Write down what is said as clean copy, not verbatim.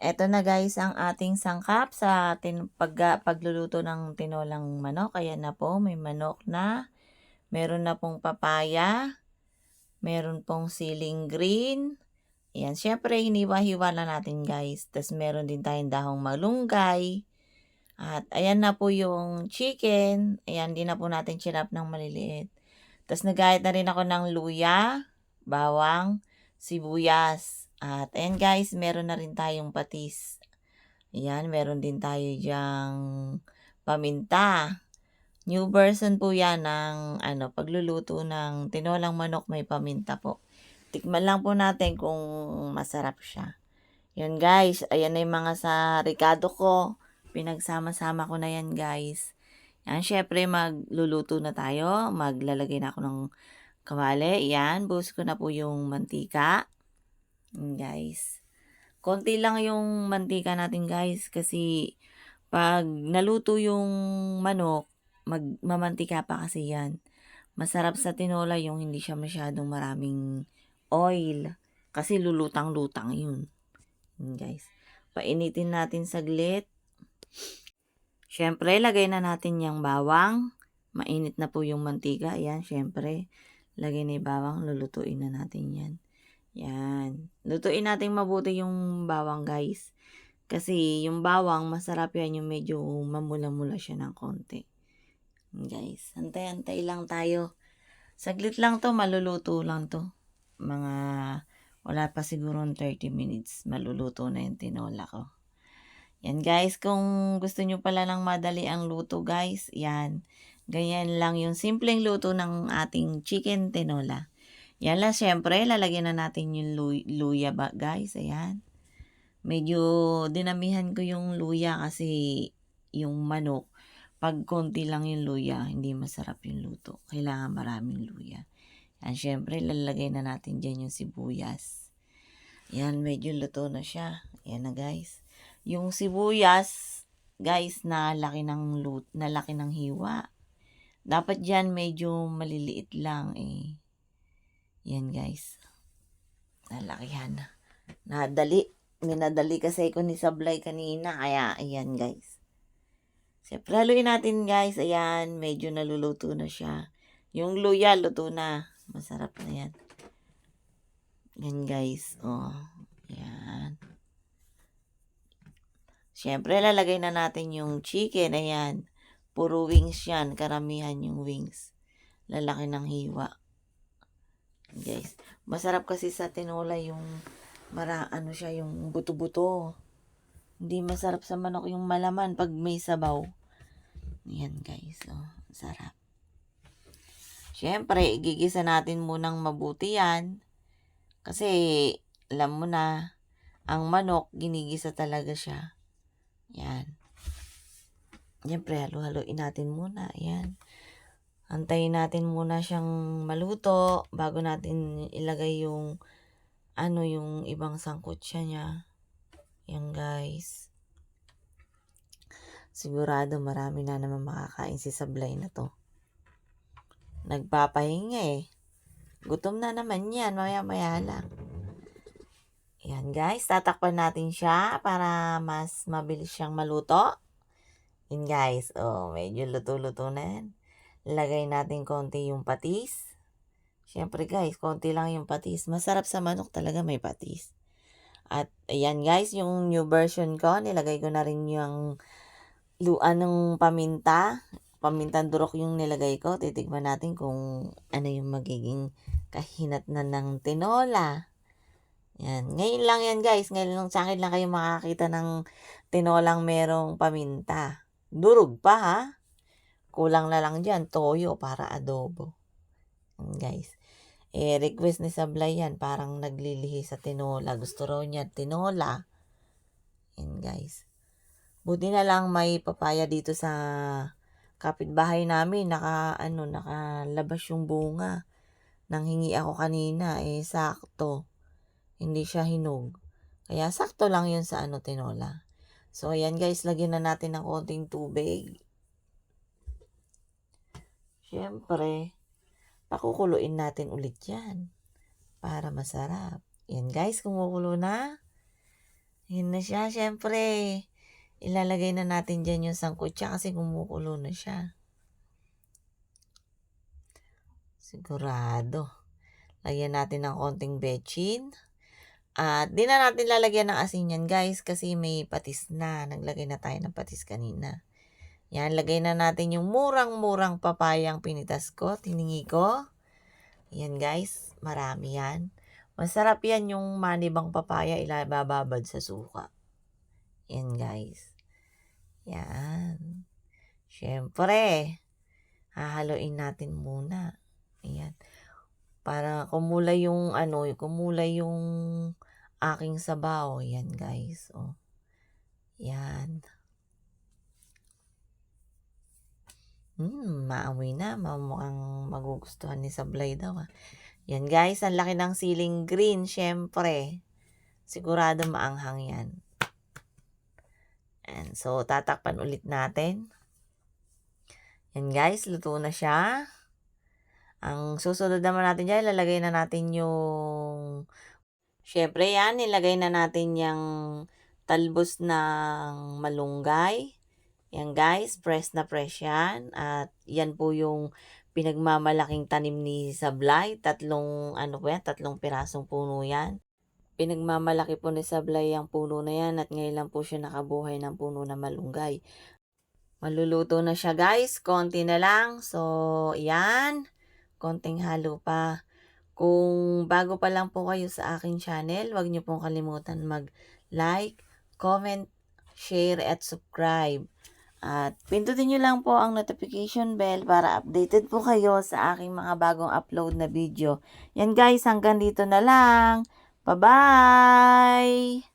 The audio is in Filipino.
Eto na guys ang ating sangkap sa pagluluto ng tinolang manok. Ayan na po, may manok na, meron na pong papaya, meron pong siling green. Ayan, syempre hiniwa-hiwa na natin guys. Tas meron din tayong dahong malunggay. At ayan na po yung chicken. Ayan, di na po natin chinap ng maliliit. Tas nagayat na rin ako ng luya, bawang, sibuyas. At ayan guys, meron na rin tayong patis. Ayan, meron din tayo diyang paminta. New version po yan ng pagluluto ng tinolang manok may paminta po. Tikman lang po natin kung masarap siya. Yun guys, ayan na yung mga sa ricado ko. Pinagsama-sama ko na yan guys. Yan, syempre magluluto na tayo. Maglalagay na ako ng kawali. Yan, buhos ko na po yung mantika. Yan, guys. Konti lang yung mantika natin guys kasi pag naluto yung manok, magmamantika pa kasi yan. Masarap sa tinola yung hindi siya masyadong maraming oil kasi lulutang-lutang yun. Yun guys. Painitin natin saglit. Syempre, lagay na natin yung bawang. Mainit na po yung mantika. Ayan, syempre. Lagay na yung bawang. Lulutuin na natin yan. Yan. Lutuin natin mabuti yung bawang guys. Kasi yung bawang, masarap yan yung medyo mamula-mula siya ng konti. Guys, antay-antay lang tayo. Saglit lang to, maluluto lang to. Mga, wala pa siguro 30 minutes, maluluto na yung tinola ko. Yan guys, kung gusto nyo pala ng madali ang luto guys, yan. Ganyan lang yung simpleng luto ng ating chicken tinola. Yan lang, syempre, lalagyan na natin yung luya ba guys, ayan. Medyo dinamihan ko yung luya kasi yung manok, pag konti lang yung luya, hindi masarap yung luto. Kailangan maraming luya. Yan, syempre, lalagay na natin dyan yung sibuyas. Yan, medyo luto na siya. Yan na guys. Yung sibuyas, guys, nalaki ng hiwa. Dapat dyan medyo maliliit lang eh. Yan guys. Nalakihan na. Minadali kasi ko ni Sablay kanina. Kaya, ayan guys. Siyempre, haluin natin guys. Ayan, medyo naluluto na siya. Yung luya, luto na. Masarap na yan. Yan guys. Oh, ayan. Siyempre, lalagay na natin yung chicken. Ayan. Puro wings yan. Karamihan yung wings. Lalaki ng hiwa. Guys. Masarap kasi sa tinola yung yung buto-buto. Hindi masarap sa manok yung malaman pag may sabaw. Ayan guys. Oh, sarap. Siyempre, igigisa natin munang mabuti yan. Kasi, alam mo na, ang manok, ginigisa talaga siya. Yan. Siyempre, halo-haloin natin muna. Ayan. Antayin natin muna siyang maluto bago natin ilagay yung yung ibang sangkutsa niya. Yan guys. Sigurado marami na naman makakain si Sablay na to. Nagpapahinga eh. Gutom na naman yan. Maya-maya lang. Yan guys. Tatakpan natin siya para mas mabilis siyang maluto. Yan guys. Oh, medyo luto-luto na yan. Lagay natin konti yung patis. Siyempre guys, konti lang yung patis. Masarap sa manok talaga may patis. At ayan guys, yung new version ko, nilagay ko na rin yung ng paminta. Pamintang durok yung nilagay ko. Titignan natin kung ano yung magiging kahinat na ng tinola. Yan. Ngayon lang yan guys. Ngayon lang sa akin lang kayo makakita ng tinolang merong paminta. Durog pa ha. Kulang na lang dyan, toyo para adobo. Yan guys. Request ni Sablay yan. Parang naglilihi sa tinola. Gusto raw niya tinola. Yan guys. Buti na lang may papaya dito sa kapitbahay namin. Nakalabas yung bunga. Nang hingi ako kanina. Sakto. Hindi siya hinog. Kaya sakto lang yun sa tinola. So ayan guys. Lagyan na natin ng konting tubig. Siyempre, pakukuluin natin ulit yan para masarap. Yan guys, kumukulo na. Yun na siya, siyempre ilalagay na natin diyan yung sangkutsa kasi kumukulo na siya. Sigurado. Lagyan natin ng konting betchin. At di na natin lalagyan ng asin yan guys kasi may patis na. Naglagay na tayo ng patis kanina. Yan, lagay na natin yung murang-murang papayang pinitas ko, tiningi ko. Yan guys, marami yan. Masarap yan yung manibang papaya, ilababad sa suka. Yan guys. Yan. Siyempre, hahaluin natin muna. Ayan. Para kumulay yung kumulay yung aking sabaw. Yan guys. Oh. Yan. Maamoy na. Mukhang magugustuhan ni Sablay daw. Yan guys, ang laki ng siling green. Syempre, sigurado maanghang yan. And so, tatakpan ulit natin. Yan guys, luto na siya. Ang susunod naman natin dyan, lalagay na natin yung... Syempre yan, nilagay na natin yung talbos ng malunggay. Yan guys, fresh na fresh yan. At yan po yung pinagmamalaking tanim ni Sablay. Tatlong pirasong puno yan. Pinagmamalaki po ni Sablay ang puno na yan at ngayon lang po siya nakabuhay ng puno na malunggay. Maluluto na siya guys, konti na lang. So, yan. Konting halo pa. Kung bago pa lang po kayo sa aking channel, huwag niyo pong kalimutan mag-like, comment, share, at subscribe. At pindutin niyo lang po ang notification bell para updated po kayo sa aking mga bagong upload na video. Yan guys, hanggang dito na lang. Bye-bye!